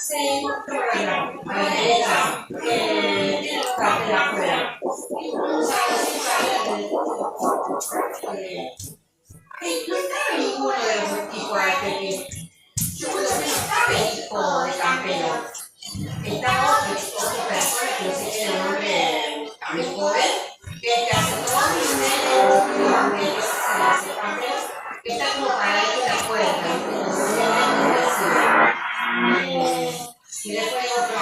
No estaba ninguno de los tipos de yo creo que estaba el tipo de campeón. Estaba otro persona que no sé qué nombre también joven, que hace todo el dinero, que se hace campeón, que está como paradito en la puerta, y después otro,